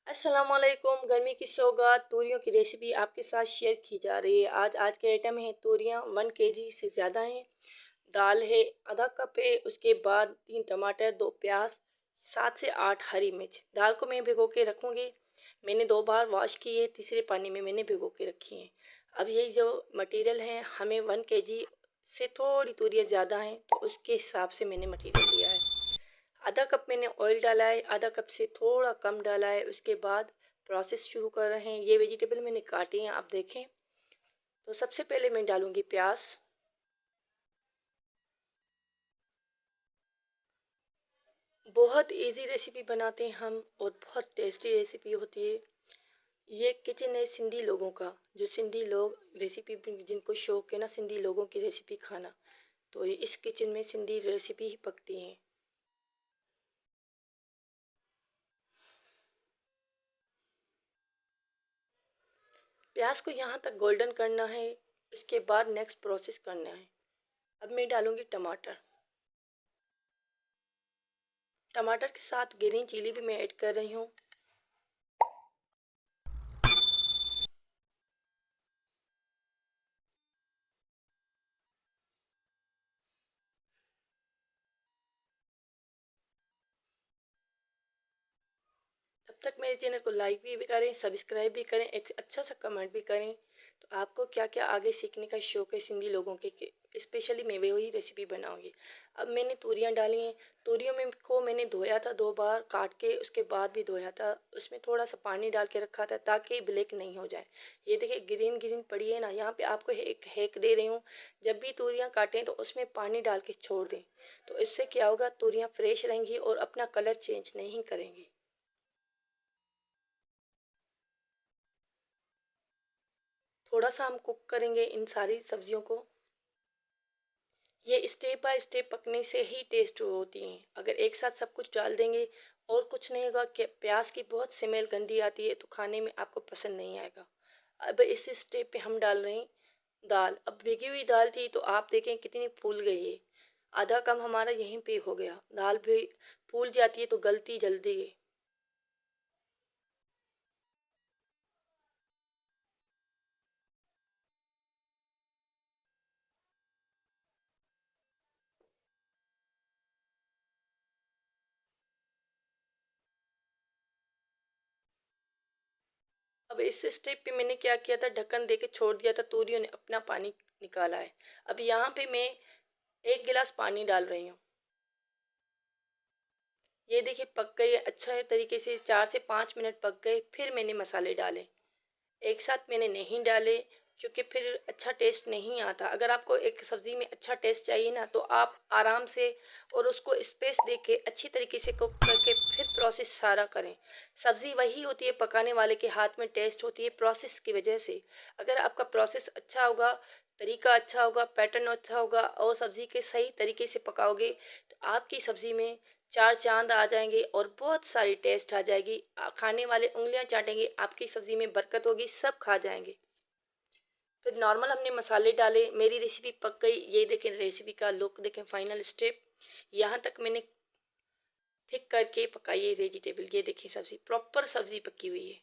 अस्सलामुअलैकुम। गर्मी की सौगात तूरियों की रेसिपी आपके साथ शेयर की जा रही है। आज के आइटम है तूरियाँ 1 kg से ज़्यादा हैं। दाल है आधा कप है। उसके बाद 3 टमाटर, 2 प्याज, 7 से 8 हरी मिर्च। दाल को मैं भिगो के रखूँगी। मैंने 2 बार वॉश की है, तीसरे पानी में मैंने भिगो के रखी है। अब ये जो मटेरियल है, हमें 1 kg से थोड़ी तूरियाँ ज़्यादा हैं तो उसके हिसाब से मैंने मटेरियल लिया है। आधा कप मैंने ऑयल डाला है, आधा कप से थोड़ा कम डाला है। उसके बाद प्रोसेस शुरू कर रहे हैं। ये वेजिटेबल मैंने काटी हैं, आप देखें। तो सबसे पहले मैं डालूंगी प्याज। बहुत इजी रेसिपी बनाते हैं हम और बहुत टेस्टी रेसिपी होती है। ये किचन है सिंधी लोगों का, जो सिंधी लोग रेसिपी जिनको शौक है ना सिंधी लोगों की रेसिपी खाना, तो इस किचन में सिंधी रेसिपी ही पकती हैं। प्याज को यहाँ तक गोल्डन करना है। उसके बाद नेक्स्ट प्रोसेस करना है। अब मैं डालूंगी टमाटर। टमाटर के साथ ग्रीन चिली भी मैं ऐड कर रही हूँ। तब तक मेरे चैनल को लाइक भी करें, सब्सक्राइब भी करें, एक अच्छा सा कमेंट भी करें। तो आपको क्या क्या आगे सीखने का शौक है सिंधी लोगों के स्पेशली मैं वही रेसिपी बनाऊंगी। अब मैंने तूरियाँ डाली हैं। तूरियों में को मैंने धोया था 2 बार काट के, उसके बाद भी धोया था। उसमें थोड़ा सा पानी डाल के रखा था ताकि ब्लैक नहीं हो जाए। ये देखिए ग्रीन ग्रीन पड़ी है ना। यहाँ पे आपको एक हैक दे रही हूँ। जब भी तूरियाँ काटें तो उसमें पानी डाल के छोड़ दें। तो इससे क्या होगा, तूरियाँ फ्रेश रहेंगी और अपना कलर चेंज नहीं करेंगी। थोड़ा सा हम कुक करेंगे इन सारी सब्जियों को। ये स्टेप बाय स्टेप पकने से ही टेस्ट होती हैं। अगर एक साथ सब कुछ डाल देंगे और कुछ नहीं होगा कि प्याज की बहुत स्मेल गंदी आती है तो खाने में आपको पसंद नहीं आएगा। अब इस स्टेप पे हम डाल रहे हैं दाल। अब भिगी हुई दाल थी तो आप देखें कितनी फूल गई है। आधा कम हमारा यहीं पे हो गया। दाल भी फूल जाती है तो गलती जल्दी है। अब इस स्टेप पे मैंने क्या किया था, ढक्कन दे के छोड़ दिया था। तूरियों ने अपना पानी निकाला है। अब यहाँ पे मैं 1 गिलास पानी डाल रही हूँ। ये देखिए पक गई है अच्छा है तरीके से। 4 से 5 मिनट पक गए। फिर मैंने मसाले डाले। एक साथ मैंने नहीं डाले क्योंकि फिर अच्छा टेस्ट नहीं आता। अगर आपको एक सब्ज़ी में अच्छा टेस्ट चाहिए ना तो आप आराम से और उसको स्पेस दे के अच्छी तरीके से कुक करके फिर प्रोसेस सारा करें। सब्ज़ी वही होती है, पकाने वाले के हाथ में टेस्ट होती है प्रोसेस की वजह से। अगर आपका प्रोसेस अच्छा होगा, तरीका अच्छा होगा, पैटर्न अच्छा होगा और सब्ज़ी के सही तरीके से पकाओगे तो आपकी सब्ज़ी में 4 चांद आ जाएंगे और बहुत सारी टेस्ट आ जाएगी। खाने वाले उंगलियां चाटेंगे, आपकी सब्ज़ी में बरकत होगी, सब खा जाएंगे। फिर नॉर्मल हमने मसाले डाले। मेरी रेसिपी पक गई। ये देखें रेसिपी का लुक देखें, फाइनल स्टेप। यहाँ तक मैंने थिक करके पकाई है वेजिटेबल। ये देखिए सब्ज़ी प्रॉपर सब्ज़ी पकी हुई है।